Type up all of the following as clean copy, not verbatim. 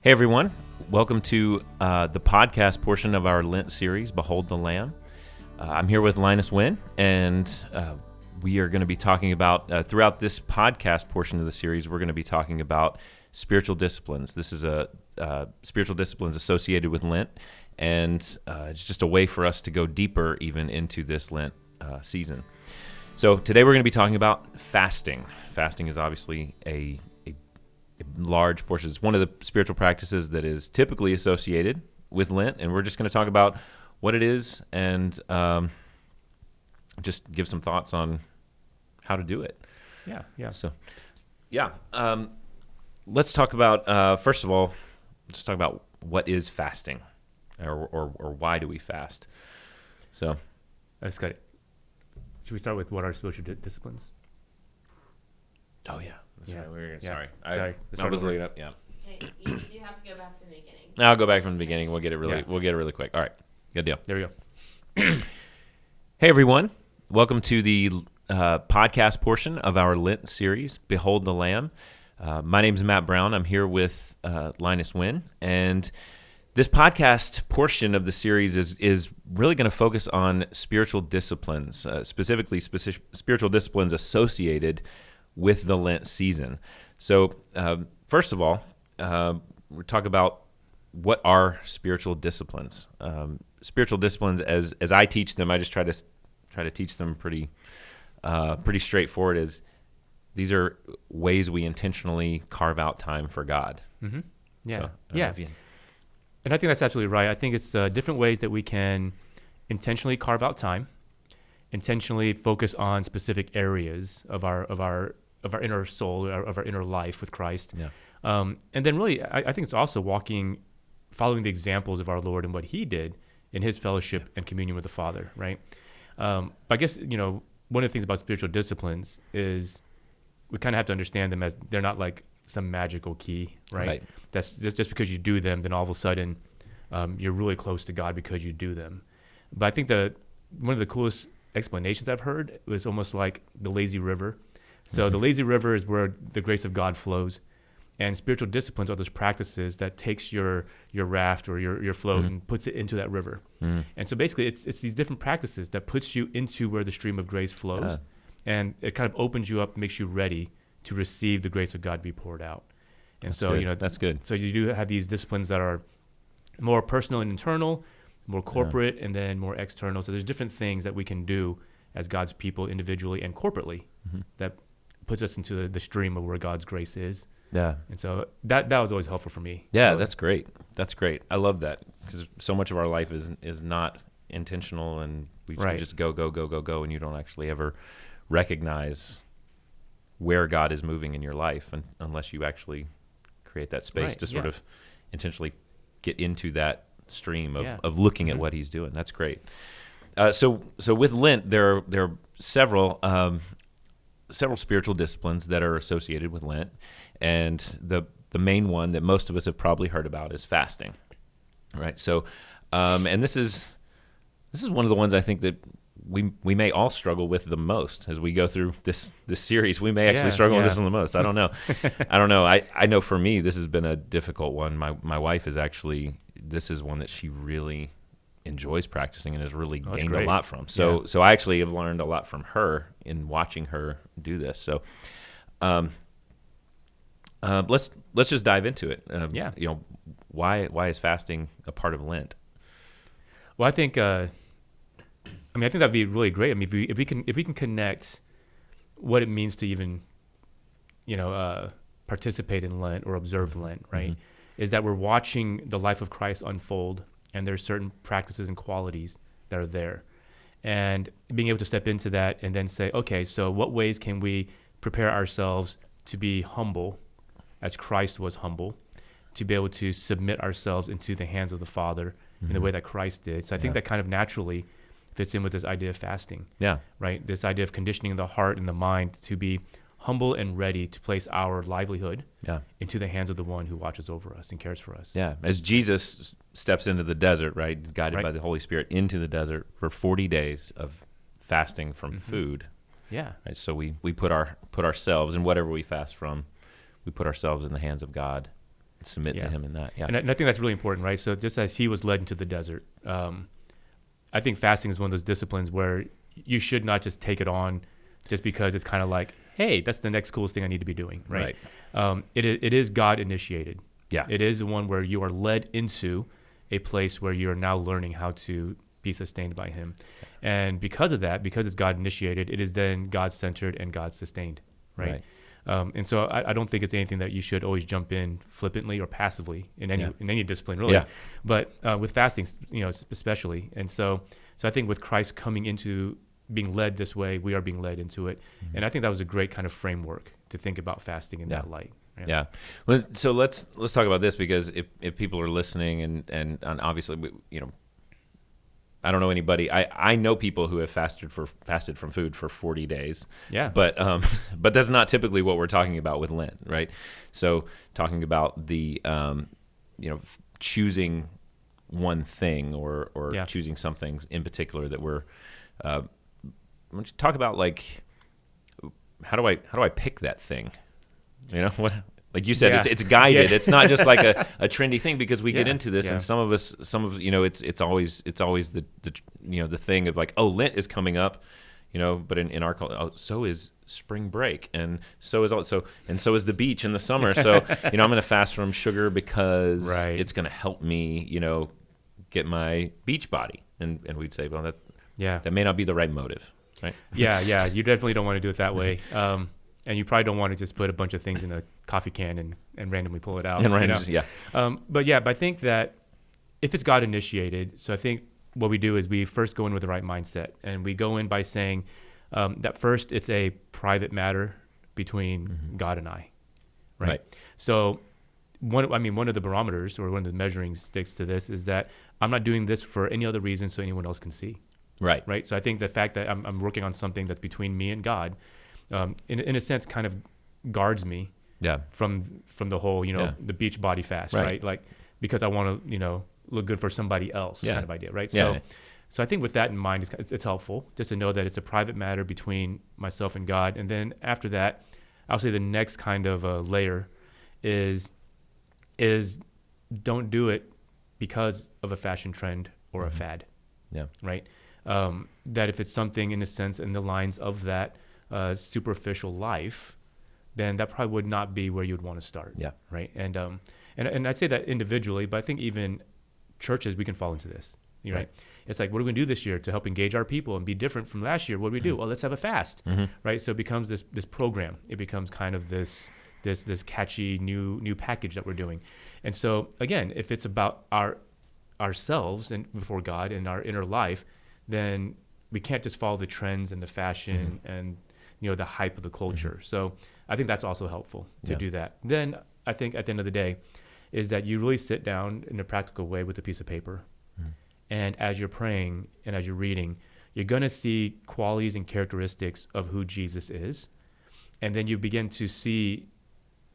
Hey everyone, welcome to the podcast portion of our Lent series, Behold the Lamb. I'm here with Linus Wynn, and we are going to be talking about, throughout this podcast portion of the series, we're going to be talking about spiritual disciplines. This is a spiritual disciplines associated with Lent, and it's just a way for us to go deeper even into this Lent season. So today we're going to be talking about fasting. Fasting is obviously a large portion. It's one of the spiritual practices that is typically associated with Lent, and we're just going to talk about what it is and just give some thoughts on how to do it. Let's talk about, first of all, let's talk about what is fasting, or why do we fast? So That's good. Should we start with what are spiritual disciplines? Oh yeah. That's right. Sorry. I was looking up. Yeah. Okay, you do have to go back to the beginning. I'll go back from the beginning. We'll get it really quick. All right. Good deal. There we go. Hey everyone. Welcome to the podcast portion of our Lent series, Behold the Lamb. My name is Matt Brown. I'm here with Linus Wynn, and this podcast portion of the series is really going to focus on spiritual disciplines, specifically spiritual disciplines associated with the Lent season. So first of all, we'll talk about what are spiritual disciplines. Spiritual disciplines, as I teach them, I just try to teach them pretty straightforward. Is these are ways we intentionally carve out time for God. Mm-hmm. Yeah, So, and I think that's absolutely right. I think it's different ways that we can intentionally carve out time, intentionally focus on specific areas of our inner soul, of our inner life with Christ. Yeah. And then really, I think it's also following the examples of our Lord and what He did in His fellowship and communion with the Father, right? But I guess, one of the things about spiritual disciplines is we kind of have to understand them as they're not like some magical key, right? That's just because you do them, then all of a sudden you're really close to God because you do them. But I think one of the coolest explanations I've heard was almost like the lazy river. So the lazy river is where the grace of God flows, and spiritual disciplines are those practices that takes your raft or your float and puts it into that river. And so basically it's these different practices that puts you into where the stream of grace flows, and it kind of opens you up, makes you ready to receive the grace of God to be poured out. And that's good. So you do have these disciplines that are more personal and internal, more corporate, and then more external. So there's different things that we can do as God's people individually and corporately that puts us into the stream of where God's grace is. Yeah. And so that was always helpful for me. Yeah, that's great. That's great. I love that, because so much of our life is not intentional, and we just go, and you don't actually ever recognize where God is moving in your life unless you actually create that space to sort of intentionally get into that stream of looking at what He's doing. That's great. So with Lent, there are several spiritual disciplines that are associated with Lent, and the main one that most of us have probably heard about is fasting, right? So, and this is one of the ones I think that we may all struggle with the most as we go through this series. We may actually struggle with this one the most. I don't know. I know for me this has been a difficult one. My wife this is one that she really enjoys practicing and has really gained a lot from. So I actually have learned a lot from her in watching her do this. So let's just dive into it. Why is fasting a part of Lent? Well, I think I think that'd be really great. I mean, if we can connect what it means to even participate in Lent or observe Lent, right? Is that we're watching the life of Christ unfold, and there's certain practices and qualities that are there. And being able to step into that and then say, okay, so what ways can we prepare ourselves to be humble as Christ was humble, to be able to submit ourselves into the hands of the Father in the way that Christ did. So I think that kind of naturally fits in with this idea of fasting. Yeah. Right? This idea of conditioning the heart and the mind to be humble and ready to place our livelihood into the hands of the one who watches over us and cares for us. Yeah, as Jesus steps into the desert, right, guided by the Holy Spirit into the desert for 40 days of fasting from food. Yeah. Right, so we put ourselves, and whatever we fast from, we put ourselves in the hands of God submit to him in that. Yeah. And I think that's really important, right? So just as he was led into the desert, I think fasting is one of those disciplines where you should not just take it on just because it's kind of like, hey, that's the next coolest thing I need to be doing, right? It is God initiated. Yeah. It is the one where you are led into a place where you're now learning how to be sustained by him. And because of that, because it's God initiated, it is then God centered and God sustained, right? And so I don't think it's anything that you should always jump in flippantly or passively in any discipline, really. Yeah. But with fasting, especially. And so I think with Christ coming into being led this way, we are being led into it. Mm-hmm. And I think that was a great kind of framework to think about fasting in that light. Yeah. Well, so let's talk about this, because if people are listening and obviously, I don't know anybody. I know people who have fasted from food for 40 days. Yeah. But that's not typically what we're talking about with Lent, right? So talking about the choosing one thing or choosing something in particular that we're why don't you talk about, like, how do I pick that thing? What, like you said, it's guided. Yeah. It's not just like a trendy thing, because we get into this, and some of it's always the thing of like, oh, Lent is coming up, but in our culture, so is spring break, and so is the beach in the summer. So I'm going to fast from sugar because it's going to help me, get my beach body, and we'd say, well, that may not be the right motive. Right. Yeah. You definitely don't want to do it that way. And you probably don't want to just put a bunch of things in a coffee can and randomly pull it out. But I think that if it's God initiated, so I think what we do is we first go in with the right mindset, and we go in by saying that first it's a private matter between God and I. Right. So one of the barometers, or one of the measuring sticks to this, is that I'm not doing this for any other reason so anyone else can see. Right. So I think the fact that I'm working on something that's between me and God, in a sense, kind of guards me from the whole, the beach body fast, right? Like, because I want to, look good for somebody else kind of idea, right? So I think with that in mind, it's helpful just to know that it's a private matter between myself and God. And then after that, I'll say the next kind of layer is don't do it because of a fashion trend or a fad. Yeah. Right. That if it's something in a sense in the lines of that superficial life, then that probably would not be where you'd want to start. Yeah. Right. And I'd say that individually, but I think even churches, we can fall into this. Right. It's like, what are we going to do this year to help engage our people and be different from last year? What do we do? Well, let's have a fast. Right. So it becomes this program. It becomes kind of this catchy new package that we're doing. And so again, if it's about ourselves and before God and our inner life, then we can't just follow the trends and the fashion and the hype of the culture. So I think that's also helpful to do that. Then I think at the end of the day is that you really sit down in a practical way with a piece of paper, and as you're praying and as you're reading, you're going to see qualities and characteristics of who Jesus is, and then you begin to see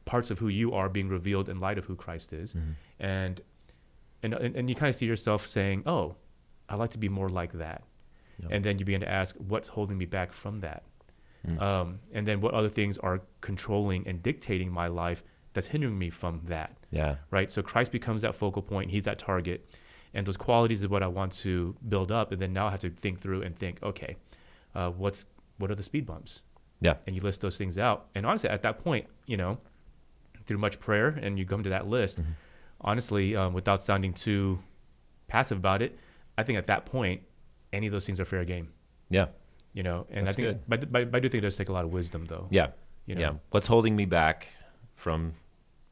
parts of who you are being revealed in light of who Christ is, and you kind of see yourself saying, oh, I'd like to be more like that. Yep. And then you begin to ask, what's holding me back from that? And then what other things are controlling and dictating my life that's hindering me from that? Yeah. Right? So Christ becomes that focal point. He's that target. And those qualities is what I want to build up. And then now I have to think through and think, okay, what are the speed bumps? Yeah. And you list those things out. And honestly, at that point, through much prayer, and you come to that list, honestly, without sounding too passive about it, I think at that point, any of those things are fair game. Yeah. And that's I think, but I do think it does take a lot of wisdom, though. Yeah. Yeah. What's holding me back from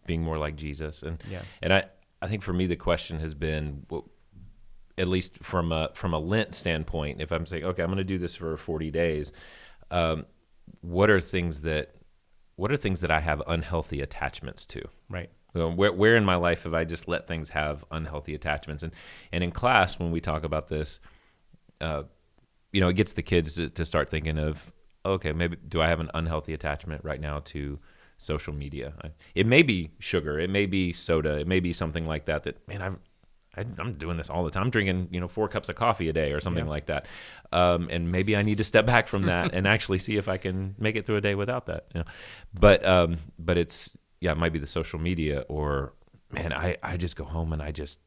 being more like Jesus? And I think for me, the question has been, well, at least from a Lent standpoint, if I'm saying, okay, I'm going to do this for 40 days, what are things that I have unhealthy attachments to? Right. Where in my life have I just let things have unhealthy attachments? And in class, when we talk about this, it gets the kids to start thinking of, okay, maybe do I have an unhealthy attachment right now to social media? It may be sugar, it may be soda, it may be something like that. That, man, I'm doing this all the time. I'm drinking 4 cups of coffee a day or something like that. And maybe I need to step back from that and actually see if I can make it through a day without that. But it's it might be the social media, or man, I just go home and I just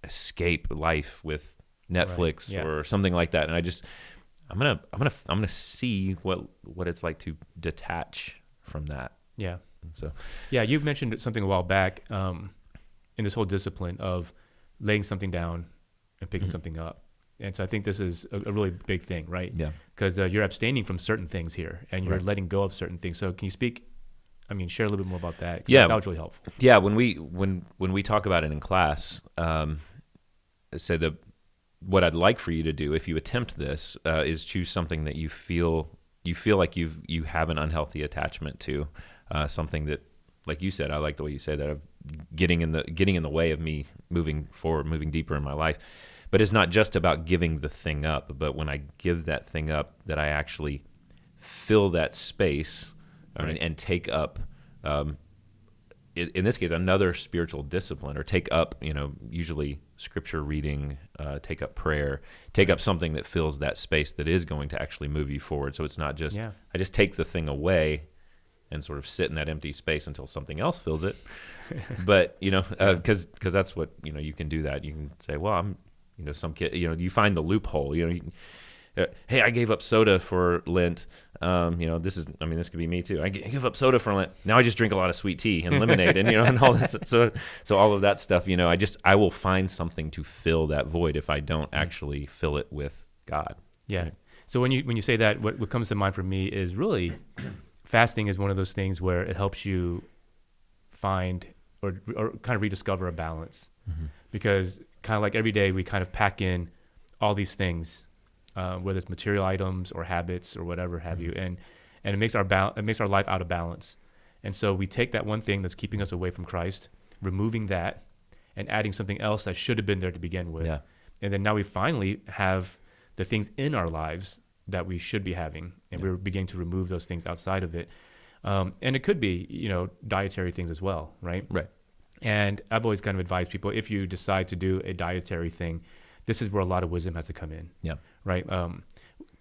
escape life with Netflix or something like that. And I'm gonna see what it's like to detach from that. Yeah. So, yeah, you mentioned something a while back in this whole discipline of laying something down and picking something up. And so I think this is a really big thing, right? Yeah. Because you're abstaining from certain things here, and you're Right. letting go of certain things. So can you share a little bit more about that? 'Cause Yeah. that was really helpful. Yeah, when we talk about it in class, say what I'd like for you to do if you attempt this is choose something that you feel like you have an unhealthy attachment to, something that, like you said, I like the way you say that, of getting in the way of me moving forward, moving deeper in my life. But it's not just about giving the thing up, but when I give that thing up, that I actually fill that space and take up, in this case, another spiritual discipline, or take up, usually scripture reading, take up prayer, take up something that fills that space that is going to actually move you forward. So it's not just, I just take the thing away and sort of sit in that empty space until something else fills it. But, because that's what, you can do that. You can say, well, I'm, some kid, you find the loophole, hey, I gave up soda for Lent. This could be me too. I give up soda for Lent. Now I just drink a lot of sweet tea and lemonade and, and all this. So all of that stuff, I will find something to fill that void if I don't actually fill it with God. Yeah. Right? So when you say that, what comes to mind for me is really fasting is one of those things where it helps you find or kind of rediscover a balance, because kind of like every day we kind of pack in all these things, whether it's material items or habits or whatever have you, and it makes our life out of balance. And so we take that one thing that's keeping us away from Christ, removing that, and adding something else that should have been there to begin with. Yeah. And then now we finally have the things in our lives that we should be having, and we're beginning to remove those things outside of it. And it could be, dietary things as well, right? Right. And I've always kind of advised people, if you decide to do a dietary thing, this is where a lot of wisdom has to come in. Yeah. Right.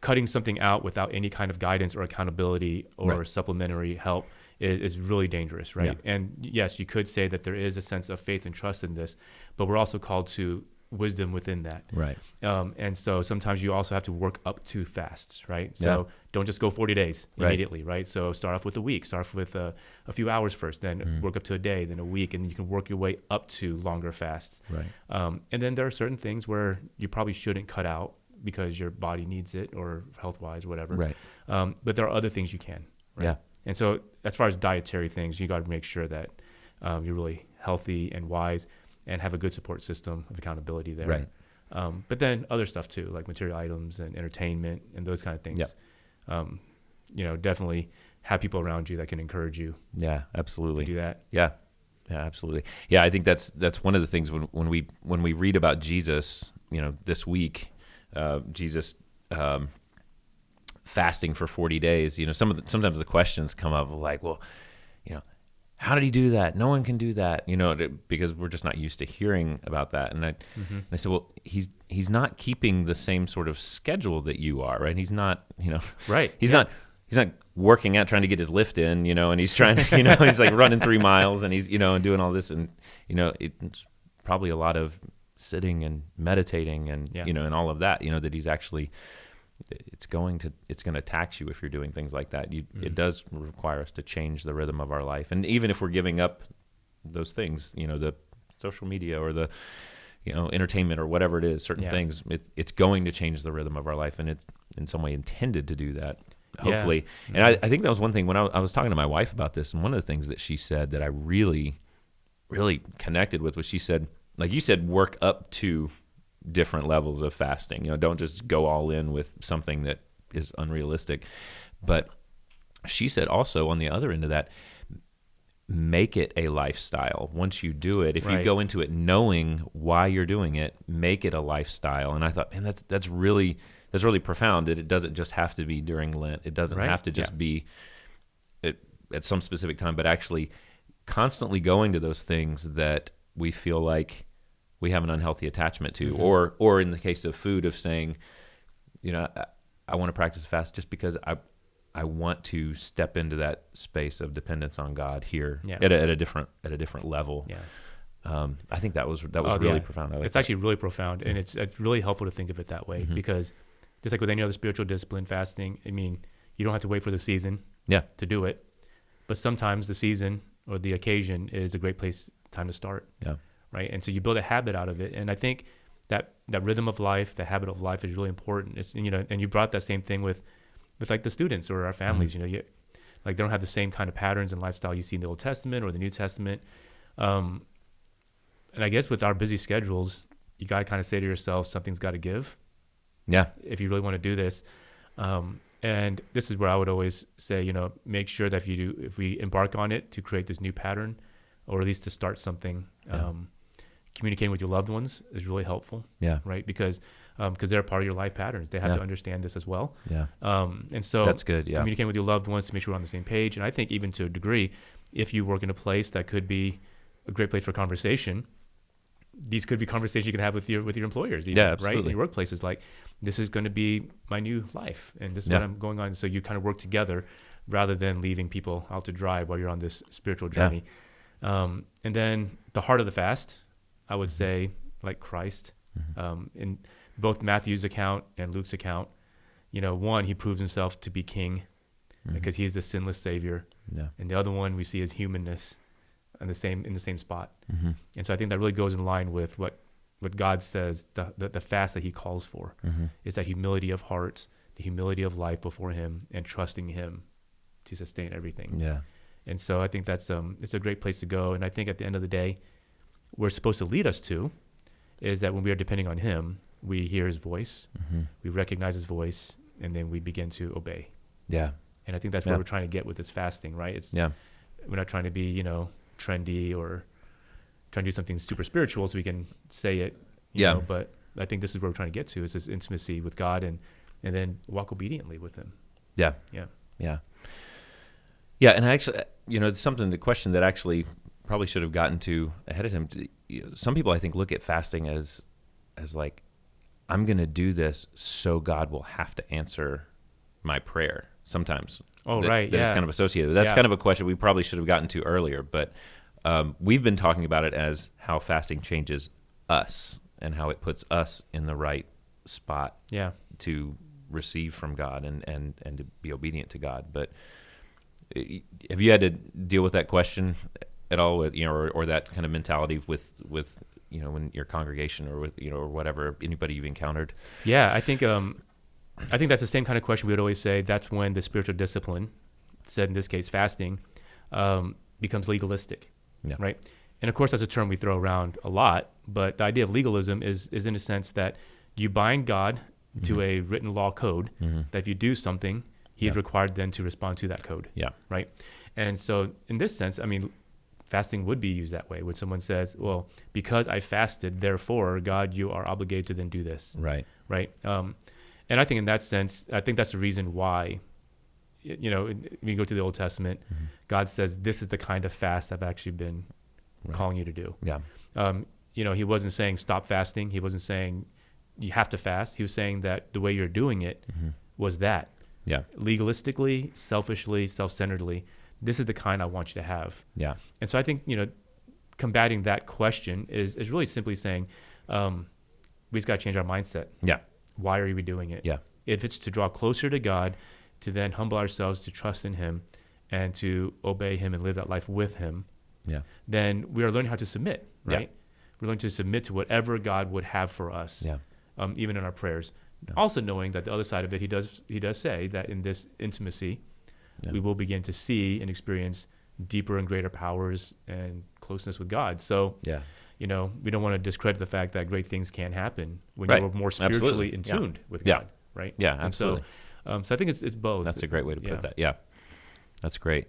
Cutting something out without any kind of guidance or accountability or supplementary help is really dangerous. Right. Yeah. And yes, you could say that there is a sense of faith and trust in this, but we're also called to wisdom within that. Right. And so sometimes you also have to work up to fasts, right? So don't just go 40 days immediately, right? So start off with a week, start off with a few hours first, then work up to a day, then a week, and you can work your way up to longer fasts. Right. And then there are certain things where you probably shouldn't cut out because your body needs it or health-wise, whatever. Right. But there are other things you can, right? Yeah. And so as far as dietary things, you got to make sure that you're really healthy and wise and have a good support system of accountability there. Right. But then other stuff too, like material items and entertainment and those kind of things. Yeah. Definitely have people around you that can encourage you. Yeah, absolutely. To do that. Yeah. Yeah, absolutely. Yeah, I think that's one of the things when we read about Jesus, this week, Jesus fasting for 40 days, sometimes the questions come up like, well, how did he do that? No one can do that, because we're just not used to hearing about that. And I said, well, he's not keeping the same sort of schedule that you are, right? He's not, right. He's not working out, trying to get his lift in, and he's trying to, he's like running 3 miles and he's, and doing all this. And, it's probably a lot of sitting and meditating and, and all of that, that he's actually, it's going to tax you if you're doing things like that. It does require us to change the rhythm of our life. And even if we're giving up those things, the social media or the, entertainment or whatever it is, certain things, it's going to change the rhythm of our life. And it's in some way intended to do that, hopefully. Yeah. And I think that was one thing when I was talking to my wife about this. And one of the things that she said that I really, really connected with was she said, like you said, work up to different levels of fasting. Don't just go all in with something that is unrealistic. But she said also on the other end of that, make it a lifestyle. Once you do it, if you go into it knowing why you're doing it, make it a lifestyle. And I thought, man, that's really profound. That it doesn't just have to be during Lent. It doesn't have to just be at some specific time, but actually constantly going to those things that we feel like we have an unhealthy attachment to, or in the case of food, of saying, I want to practice fast just because I want to step into that space of dependence on God here at a different level. I think that was really profound. It's actually really profound, and it's really helpful to think of it that way, because just like with any other spiritual discipline, fasting, I mean, you don't have to wait for the season to do it, but sometimes the season or the occasion is a great time to start. Yeah. Right. And so you build a habit out of it. And I think that rhythm of life, the habit of life is really important. It's, and you brought that same thing with like the students or our families, like they don't have the same kind of patterns and lifestyle you see in the Old Testament or the New Testament. And I guess with our busy schedules, you got to kind of say to yourself, something's got to give. Yeah. If you really want to do this. And this is where I would always say, make sure that if we embark on it to create this new pattern, or at least to start something, communicating with your loved ones is really helpful. Yeah. Right. Because they're part of your life patterns. They have to understand this as well. Yeah. And so that's good. Yeah. Communicating with your loved ones to make sure we're on the same page. And I think even to a degree, if you work in a place that could be a great place for conversation, these could be conversations you can have with your employers, even, absolutely. right? In your workplaces, like, this is going to be my new life, and this is what I'm going on. So you kind of work together rather than leaving people out to dry while you're on this spiritual journey. And then the heart of the fast, I would say, like Christ, in both Matthew's account and Luke's account, one, he proves himself to be king because he's the sinless Savior. Yeah. And the other one, we see his humanness in the same spot. And so I think that really goes in line with what God says, the fast that he calls for is that humility of heart, the humility of life before him, and trusting him to sustain everything. Yeah. And so I think that's it's a great place to go. And I think at the end of the day, we're supposed to lead us to is that when we are depending on him, we hear his voice, we recognize his voice, and then we begin to obey. Yeah. And I think that's what we're trying to get with this fasting, right? We're not trying to be, trendy or trying to do something super spiritual so we can say it, you know, but I think this is where we're trying to get to, is this intimacy with God and then walk obediently with him. Yeah. Yeah. Yeah. Yeah. And actually, it's the question that actually probably should have gotten to ahead of time. Some people I think look at fasting as like, I'm going to do this so God will have to answer my prayer sometimes. Oh, right. That's kind of associated. That's kind of a question we probably should have gotten to earlier, but we've been talking about it as how fasting changes us and how it puts us in the right spot to receive from God and to be obedient to God. But have you had to deal with that question at all, with, or that kind of mentality with in your congregation or with, or whatever, anybody you've encountered? Yeah, I think that's the same kind of question we would always say. That's when the spiritual discipline, said in this case fasting, becomes legalistic, right? And of course, that's a term we throw around a lot, but the idea of legalism is in a sense that you bind God to a written law code, that if you do something, he is required then to respond to that code, right? And so in this sense, I mean, fasting would be used that way. When someone says, well, because I fasted, therefore, God, you are obligated to then do this. Right. Right. And I think in that sense, I think that's the reason why, when you go to the Old Testament, God says, this is the kind of fast I've actually been calling you to do. Yeah. He wasn't saying stop fasting. He wasn't saying you have to fast. He was saying that the way you're doing it was that. Yeah. Legalistically, selfishly, self-centeredly, this is the kind I want you to have. Yeah. And so I think, combating that question is really simply saying, we just got to change our mindset. Yeah. Why are we doing it? Yeah. If it's to draw closer to God, to then humble ourselves, to trust in him, and to obey him and live that life with him, then we are learning how to submit, right? Yeah. We're learning to submit to whatever God would have for us, even in our prayers. Yeah. Also knowing that the other side of it, he does say that in this intimacy, we will begin to see and experience deeper and greater powers and closeness with God. So, we don't want to discredit the fact that great things can happen when you're more spiritually in tuned with God, right? Yeah, absolutely. And so I think it's both. That's a great way to put that. Yeah, that's great.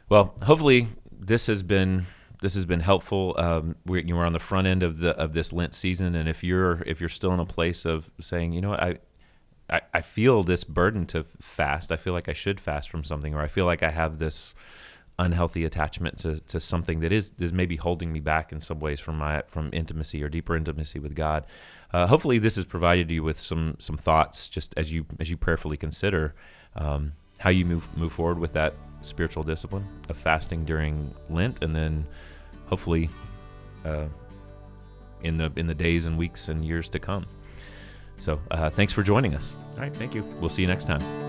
Well, hopefully this has been helpful. We're on the front end of this Lent season, and if you're still in a place of saying, I feel this burden to fast. I feel like I should fast from something, or I feel like I have this unhealthy attachment to something that is maybe holding me back in some ways from intimacy or deeper intimacy with God. Hopefully, this has provided you with some thoughts, just as you prayerfully consider how you move forward with that spiritual discipline of fasting during Lent, and then hopefully in the days and weeks and years to come. So thanks for joining us. All right, thank you. We'll see you next time.